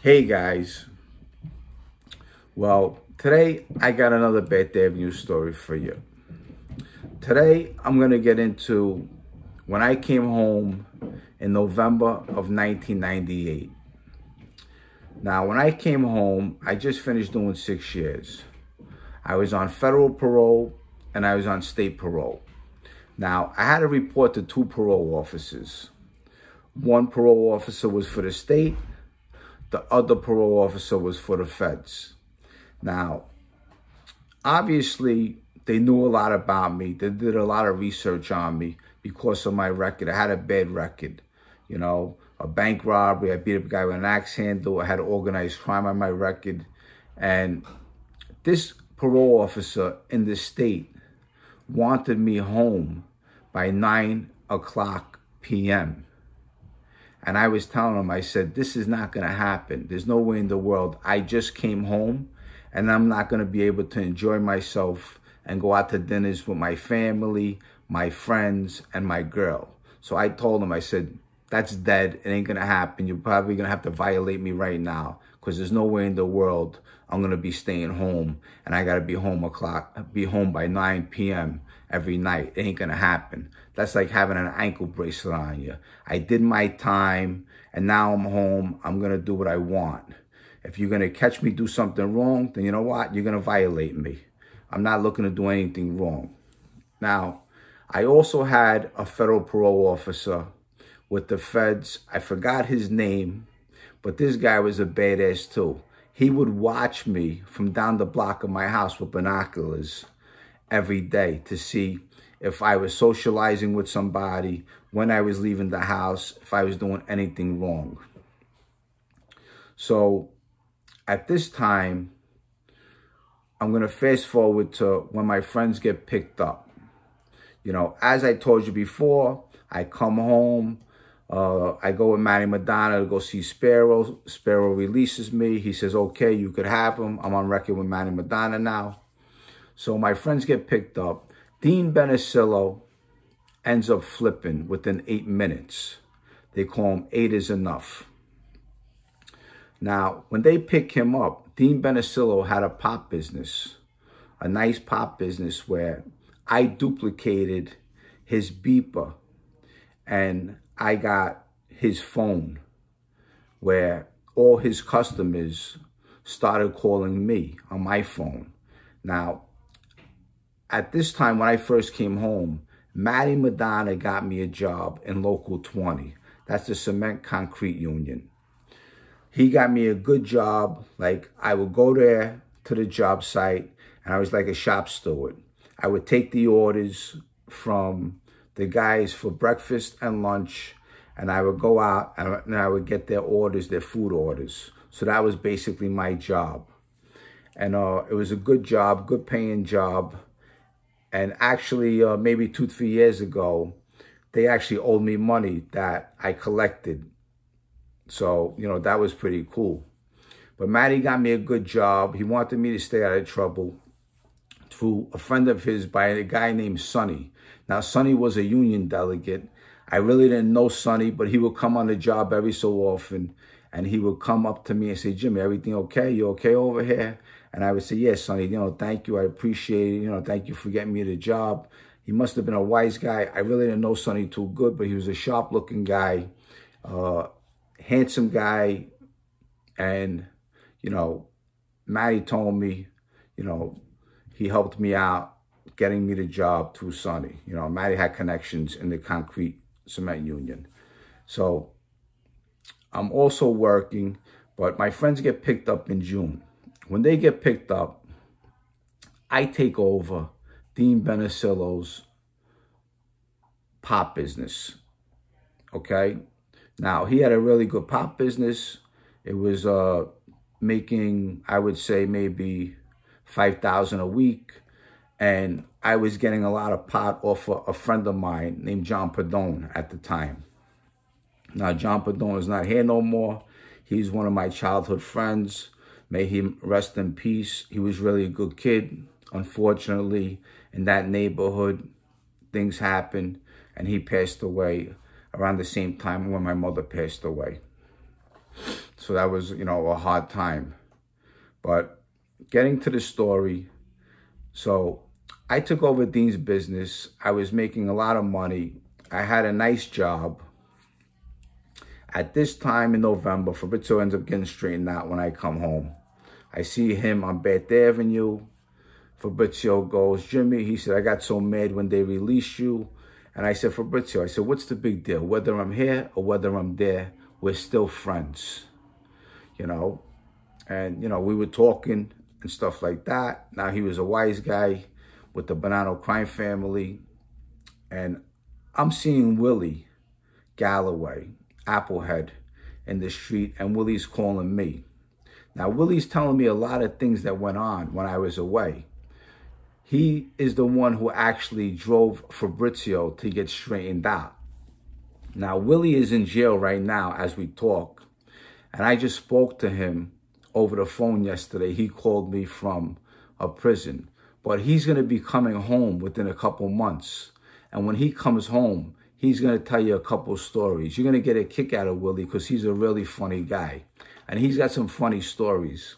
Hey guys, well, today I got another birthday news story for you. Today I'm going to get into when I came home in November of 1998. Now, when I came home, I just finished doing 6 years. I was on federal parole and I was on state parole. Now, I had to report to two parole officers. One parole officer was for the state, the other parole officer was for the feds. Now, obviously, they knew a lot about me. They did a lot of research on me because of my record. I had a bad record, a bank robbery. I beat up a guy with an axe handle. I had organized crime on my record. And this parole officer in the state wanted me home by 9 p.m. And I was telling him, I said, this is not going to happen. There's no way in the world. I just came home and I'm not going to be able to enjoy myself and go out to dinners with my family, my friends, and my girl. So I told him, I said, that's dead. It ain't going to happen. You're probably going to have to violate me right now because there's no way in the world I'm going to be staying home and I got to be home by 9 p.m. every night. It ain't going to happen. That's like having an ankle bracelet on you. I did my time and now I'm home. I'm going to do what I want. If you're going to catch me do something wrong, then you know what? You're going to violate me. I'm not looking to do anything wrong. Now, I also had a federal parole officer with the feds. I forgot his name, but this guy was a badass too. He would watch me from down the block of my house with binoculars every day to see if I was socializing with somebody, when I was leaving the house, if I was doing anything wrong. So at this time, I'm going to fast forward to when my friends get picked up. As I told you before, I come home. I go with Manny Madonna to go see Sparrow. Sparrow releases me. He says, okay, you could have him. I'm on record with Manny Madonna now. So my friends get picked up. Dean Benicillo ends up flipping within 8 minutes. They call him 8 is enough. Now, when they pick him up, Dean Benicillo had a pop business, a nice pop business where I duplicated his beeper and I got his phone where all his customers started calling me on my phone. Now, at this time, when I first came home, Manny Madonna got me a job in Local 20. That's the cement concrete union. He got me a good job. Like, I would go there to the job site, and I was like a shop steward. I would take the orders from the guys for breakfast and lunch, and I would go out, and I would get their orders, their food orders. So that was basically my job. And it was a good job, good paying job. And actually, maybe 2-3 years ago, they actually owed me money that I collected. So, that was pretty cool. But Matty got me a good job. He wanted me to stay out of trouble through a friend of his by a guy named Sonny. Now, Sonny was a union delegate. I really didn't know Sonny, but he would come on the job every so often. And he would come up to me and say, Jimmy, everything okay? You okay over here? And I would say, yes, Sonny, thank you. I appreciate it. Thank you for getting me the job. He must have been a wise guy. I really didn't know Sonny too good, but he was a sharp-looking guy, handsome guy. And, Matty told me, he helped me out getting me the job through Sonny. Matty had connections in the concrete cement union. So I'm also working, but my friends get picked up in June. When they get picked up, I take over Dean Benicillo's pop business, okay? Now, he had a really good pop business. It was making, I would say, maybe $5,000 a week. And I was getting a lot of pot off a friend of mine named John Padone at the time. Now, John Padone is not here no more. He's one of my childhood friends. May he rest in peace. He was really a good kid. Unfortunately, in that neighborhood, things happened, and he passed away around the same time when my mother passed away. So that was, you know, a hard time. But getting to the story, so I took over Dean's business. I was making a lot of money. I had a nice job. At this time in November, Fabrizio ends up getting straightened out when I come home. I see him on Beth Avenue. Fabrizio goes, Jimmy, he said, I got so mad when they released you. And I said, Fabrizio, I said, what's the big deal? Whether I'm here or whether I'm there, we're still friends, you know? And, you know, we were talking and stuff like that. Now he was a wise guy with the Bonanno crime family. And I'm seeing Willie Galloway, Applehead, in the street, and Willie's calling me. Now, Willie's telling me a lot of things that went on when I was away. He is the one who actually drove Fabrizio to get straightened out. Now, Willie is in jail right now as we talk. And I just spoke to him over the phone yesterday. He called me from a prison. But he's going to be coming home within a couple months. And when he comes home, he's going to tell you a couple stories. You're going to get a kick out of Willie because he's a really funny guy. And he's got some funny stories.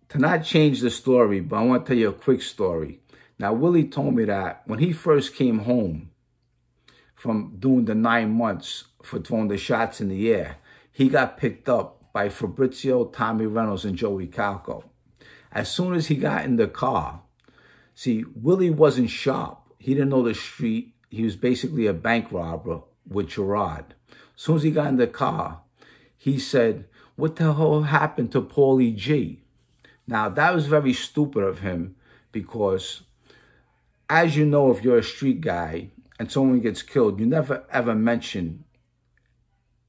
To not change the story, but I want to tell you a quick story. Now, Willie told me that when he first came home from doing the 9 months for throwing the shots in the air, he got picked up by Fabrizio, Tommy Reynolds, and Joey Calco. As soon as he got in the car, see, Willie wasn't sharp. He didn't know the street. He was basically a bank robber with Gerard. As soon as he got in the car, he said, what the hell happened to Paulie G? Now, that was very stupid of him because, as you know, if you're a street guy and someone gets killed, you never ever mention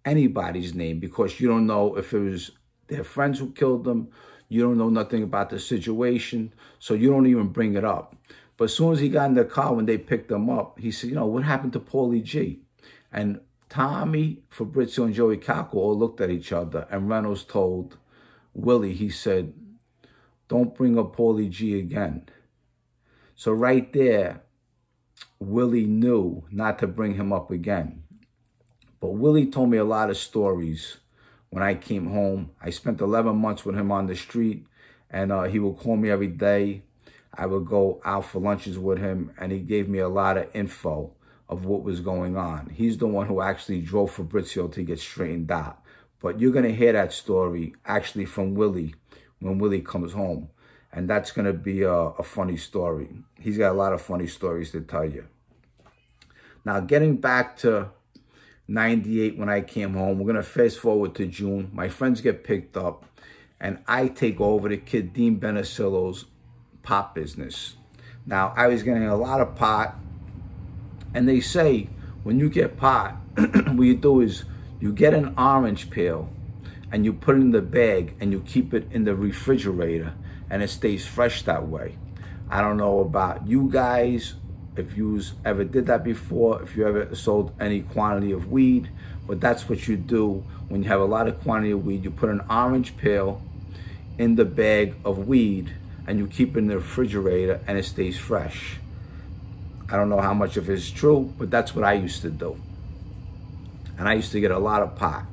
anybody's name because you don't know if it was their friends who killed them. You don't know nothing about the situation, so you don't even bring it up. But as soon as he got in the car when they picked him up, he said, you know, what happened to Paulie G? And Tommy, Fabrizio, and Joey Calco all looked at each other, and Reynolds told Willie, he said, don't bring up Paulie G again. So right there, Willie knew not to bring him up again. But Willie told me a lot of stories when I came home. I spent 11 months with him on the street, and he would call me every day. I would go out for lunches with him, and he gave me a lot of info of what was going on. He's the one who actually drove Fabrizio to get straightened out. But you're going to hear that story actually from Willie when Willie comes home. And that's going to be a funny story. He's got a lot of funny stories to tell you. Now, getting back to 98 when I came home, we're going to fast forward to June. My friends get picked up, and I take over the kid Dean Benicillo's pot business. Now, I was getting a lot of pot, and they say when you get pot, what you do is you get an orange peel, and you put it in the bag, and you keep it in the refrigerator, and it stays fresh that way. I don't know about you guys, if you ever did that before, if you ever sold any quantity of weed, but that's what you do when you have a lot of quantity of weed. You put an orange peel in the bag of weed, and you keep it in the refrigerator, and it stays fresh. I don't know how much of it is true, but that's what I used to do. And I used to get a lot of pot.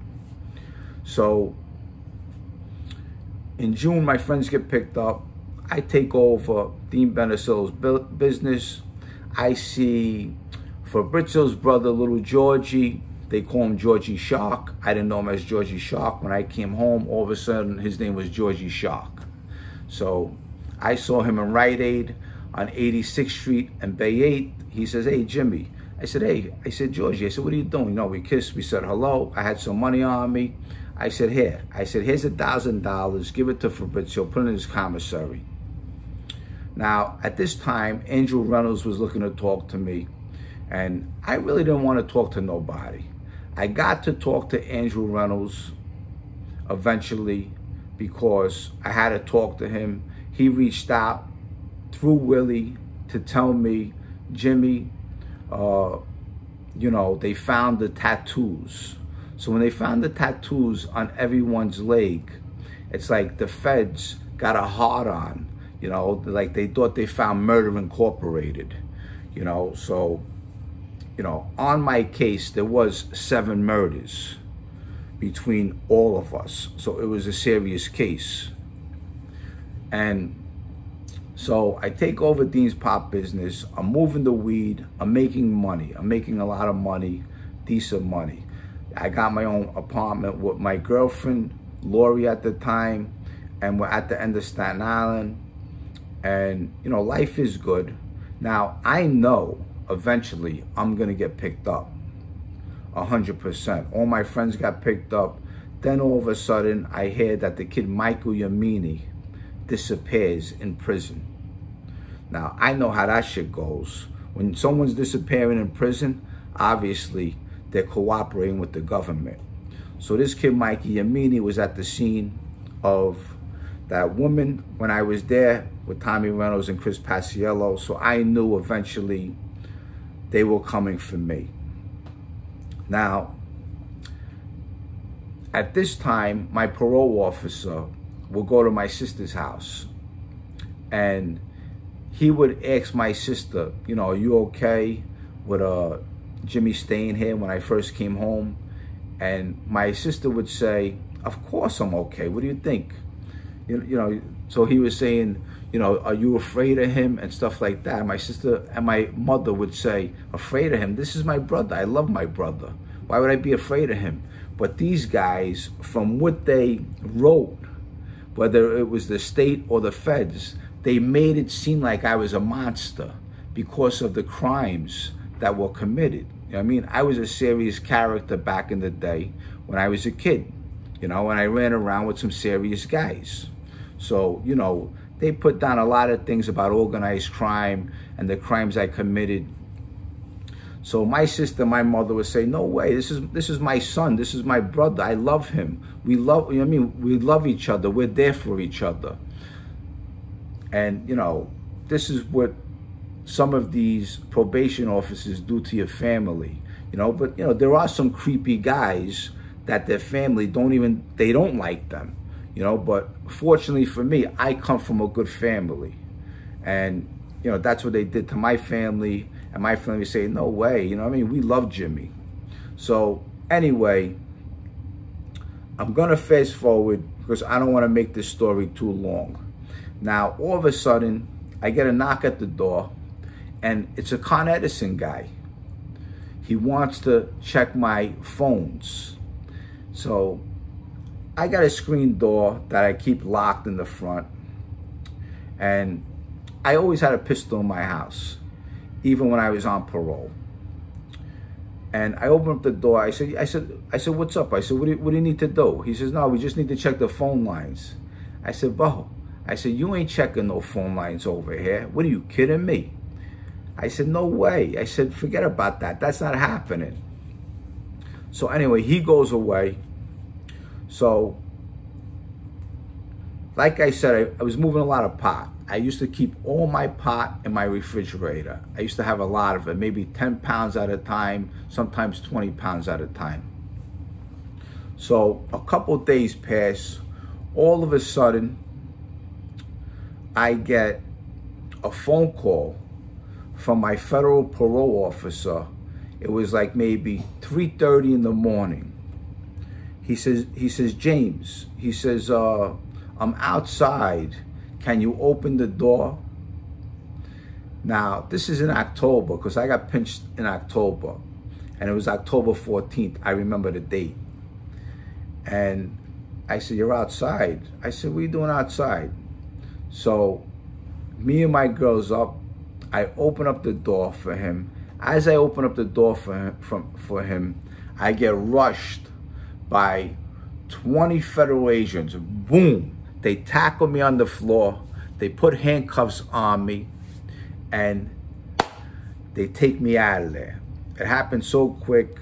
So in June, my friends get picked up. I take over Dean Benicillo's business. I see Fabrizio's brother, little Georgie. They call him Georgie Shark. I didn't know him as Georgie Shark. When I came home, all of a sudden, his name was Georgie Shark. So I saw him in Rite Aid on 86th Street and Bay 8. He says, hey, Jimmy. I said, hey. I said, Georgie. I said, what are you doing? You know, we kissed. We said hello. I had some money on me. I said, here. I said, here's $1,000. Give it to Fabrizio. Put it in his commissary. Now, at this time, Andrew Reynolds was looking to talk to me, and I really didn't want to talk to nobody. I got to talk to Andrew Reynolds eventually because I had to talk to him. He reached out through Willie to tell me, Jimmy, you know, they found the tattoos. So when they found the tattoos on everyone's leg, it's like the feds got a hard on. You know, like they thought they found Murder Incorporated, you know. So, you know, on my case, there was 7 murders between all of us. So it was a serious case. And so I take over Dean's Pop business. I'm moving the weed. I'm making money. I'm making a lot of money, decent money. I got my own apartment with my girlfriend, Lori, at the time, and we're at the end of Staten Island. And, you know, life is good. Now, I know eventually I'm going to get picked up, 100%. All my friends got picked up. Then all of a sudden, I hear that the kid Michael Yamini disappears in prison. Now, I know how that shit goes. When someone's disappearing in prison, obviously, they're cooperating with the government. So this kid, Mikey Yamini, was at the scene of that woman when I was there with Tommy Reynolds and Chris Paciello. So I knew eventually they were coming for me. Now, at this time, my parole officer will go to my sister's house, and he would ask my sister, you know, are you okay with Jimmy staying here when I first came home? And my sister would say, of course I'm okay. What do you think? You know, so he was saying, you know, are you afraid of him and stuff like that? My sister and my mother would say, afraid of him? This is my brother. I love my brother. Why would I be afraid of him? But these guys, from what they wrote, whether it was the state or the feds, they made it seem like I was a monster because of the crimes that were committed. You know what I mean? I was a serious character back in the day when I was a kid, you know, and I ran around with some serious guys. So, you know, they put down a lot of things about organized crime and the crimes I committed. So my sister, my mother would say, no way, this is my son, this is my brother, I love him. We love, you know what I mean? We love each other, we're there for each other. And, you know, this is what some of these probation officers do to your family, you know, but, you know, there are some creepy guys that their family they don't like them, you know, but fortunately for me, I come from a good family. And, you know, that's what they did to my family. And my family say, no way, you know what I mean? We love Jimmy. So anyway, I'm going to fast forward because I don't want to make this story too long. Now, all of a sudden, I get a knock at the door, and it's a Con Edison guy. He wants to check my phones. So I got a screen door that I keep locked in the front. And I always had a pistol in my house, even when I was on parole. And I opened up the door. I said, what's up? I said, what do you need to do? He says, no, we just need to check the phone lines. I said, Bo, I said, you ain't checking no phone lines over here. What are you kidding me? I said, no way. I said, forget about that. That's not happening. So anyway, he goes away. So, like I said, I was moving a lot of pot. I used to keep all my pot in my refrigerator. I used to have a lot of it, maybe 10 pounds at a time, sometimes 20 pounds at a time. So a couple of days pass. All of a sudden, I get a phone call from my federal parole officer. It was like maybe 3:30 in the morning. He says, James, he says, I'm outside. Can you open the door? Now, this is in October because I got pinched in October. And it was October 14th. I remember the date. And I said, you're outside. I said, what are you doing outside? So me and my girls up. I open up the door for him. As I open up the door for him, I get rushed by 20 federal agents. Boom. They tackle me on the floor. They put handcuffs on me. And they take me out of there. It happened so quick.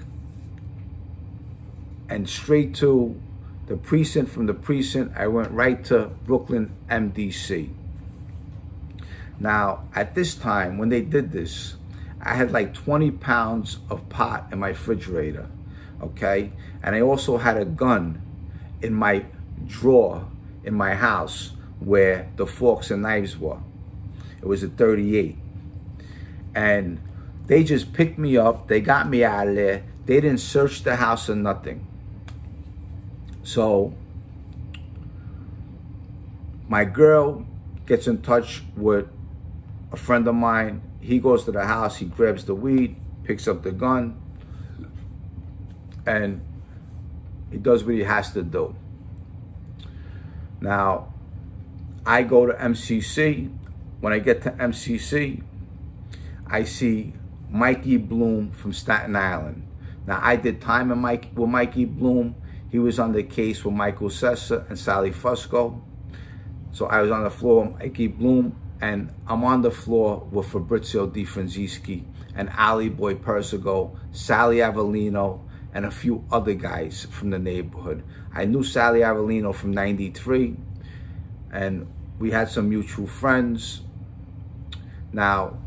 And straight to the precinct. From the precinct, I went right to Brooklyn MDC. Now, at this time, when they did this, I had like 20 pounds of pot in my refrigerator, okay? And I also had a gun in my drawer in my house where the forks and knives were. It was a 38. And they just picked me up. They got me out of there. They didn't search the house or nothing. So my girl gets in touch with a friend of mine. He goes to the house, he grabs the weed, picks up the gun, and he does what he has to do. Now, I go to MCC. When I get to MCC, I see Mikey Bloom from Staten Island. Now, I did time with Mikey Bloom. He was on the case with Michael Cesar and Sally Fusco. So I was on the floor with Mikey Bloom, and I'm on the floor with Fabrizio Di Francischi and Ali Boy Persigo, Sally Avellino, and a few other guys from the neighborhood. I knew Sally Avellino from '93, and we had some mutual friends. Now,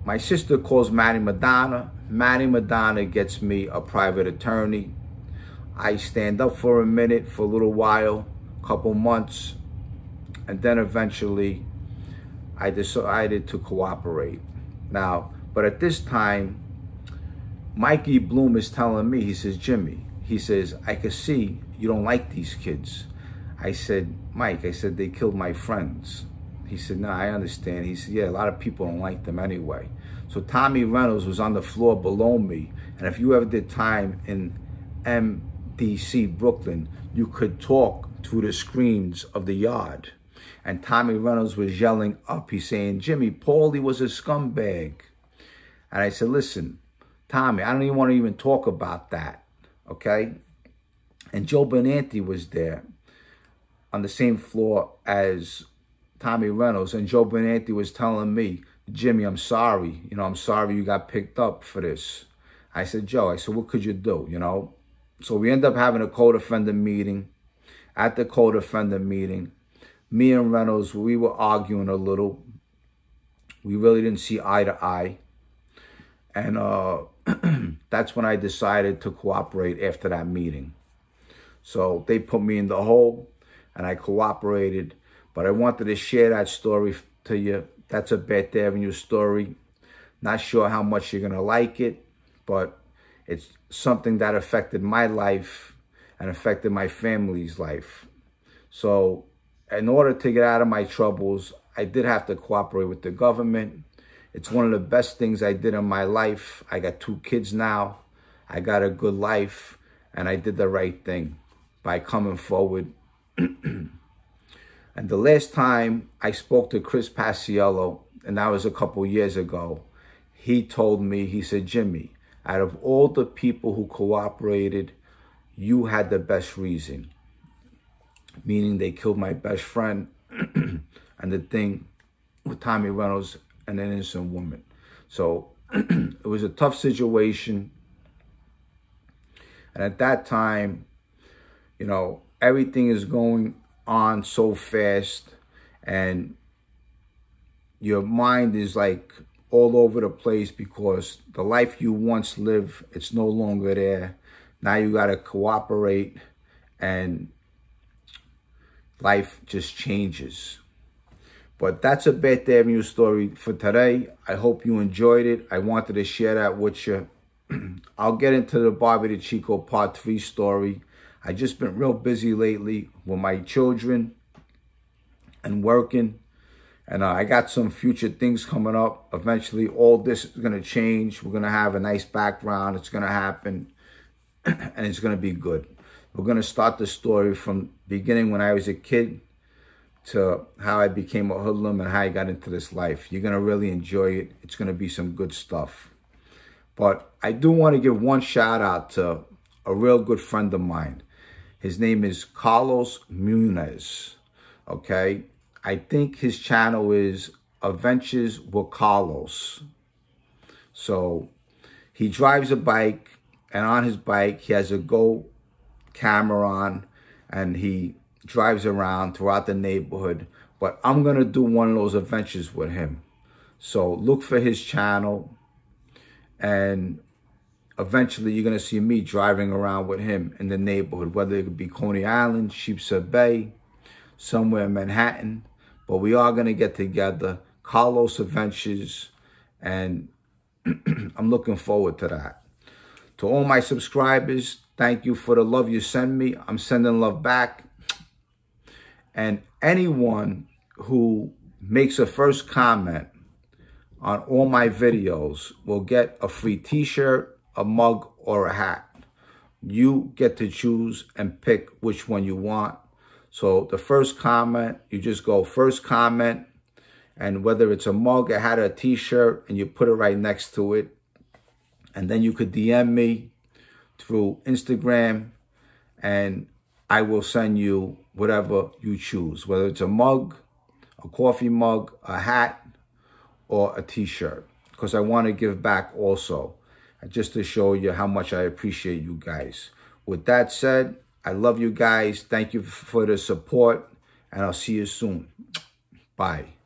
my sister calls Manny Madonna. Manny Madonna gets me a private attorney. I stand up for a minute, for a little while, couple months, and then eventually I decided to cooperate. Now, but at this time, Mikey Bloom is telling me, he says, Jimmy, he says, I can see you don't like these kids. I said, Mike, I said, they killed my friends. He said, no, I understand. He said, yeah, a lot of people don't like them anyway. So Tommy Reynolds was on the floor below me. And if you ever did time in MDC, Brooklyn, you could talk through the screens of the yard. And Tommy Reynolds was yelling up. He's saying, Jimmy, Paulie was a scumbag. And I said, listen, Tommy, I don't even want to even talk about that, okay? And Joe Benanti was there on the same floor as Tommy Reynolds. And Joe Benanti was telling me, Jimmy, I'm sorry. You know, I'm sorry you got picked up for this. I said, Joe, I said, what could you do, you know? So we end up having a co-defendant meeting. At the co-defendant meeting, me and Reynolds, we were arguing a little. We really didn't see eye to eye. And that's when I decided to cooperate after that meeting. So they put me in the hole and I cooperated. But I wanted to share that story to you. That's a Beth Avenue story. Not sure how much you're going to like it, but it's something that affected my life and affected my family's life. So in order to get out of my troubles, I did have to cooperate with the government. It's one of the best things I did in my life. I got 2 kids now. I got a good life, and I did the right thing by coming forward. And the last time I spoke to Chris Paciello, and that was a couple years ago, he told me, he said, Jimmy, out of all the people who cooperated, you had the best reason. Meaning they killed my best friend and the thing with Tommy Reynolds and an innocent woman. So it was a tough situation. And at that time, you know, everything is going on so fast and your mind is like all over the place because the life you once lived, it's no longer there. Now you got to cooperate and life just changes. But that's a Beth Avenue story for today. I hope you enjoyed it. I wanted to share that with you. I'll get into the Bobby the Chico Part 3 story. I just been real busy lately with my children and working. And I got some future things coming up. Eventually, all this is going to change. We're going to have a nice background. It's going to happen. And it's going to be good. We're going to start the story from beginning when I was a kid to how I became a hoodlum and how I got into this life. You're going to really enjoy it. It's going to be some good stuff. But I do want to give one shout out to a real good friend of mine. His name is Carlos Munez. Okay? I think his channel is Adventures with Carlos. So he drives a bike, and on his bike he has a Go camera on, and he drives around throughout the neighborhood. But I'm going to do one of those adventures with him. So look for his channel, and eventually you're going to see me driving around with him in the neighborhood, whether it could be Coney Island, Sheepshead Bay, somewhere in Manhattan. But we are going to get together, Carlos Adventures, and I'm looking forward to that. To all my subscribers, Thank you for the love you send me. I'm sending love back. And anyone who makes a first comment on all my videos will get a free t-shirt, a mug, or a hat. You get to choose and pick which one you want. So the first comment, you just go first comment, and whether it's a mug, a hat, or a t-shirt, and you put it right next to it. And then you could DM me through Instagram, and I will send you whatever you choose, whether it's a mug, a coffee mug, a hat, or a t-shirt, because I want to give back also, just to show you how much I appreciate you guys. With that said, I love you guys. Thank you for the support, and I'll see you soon. Bye.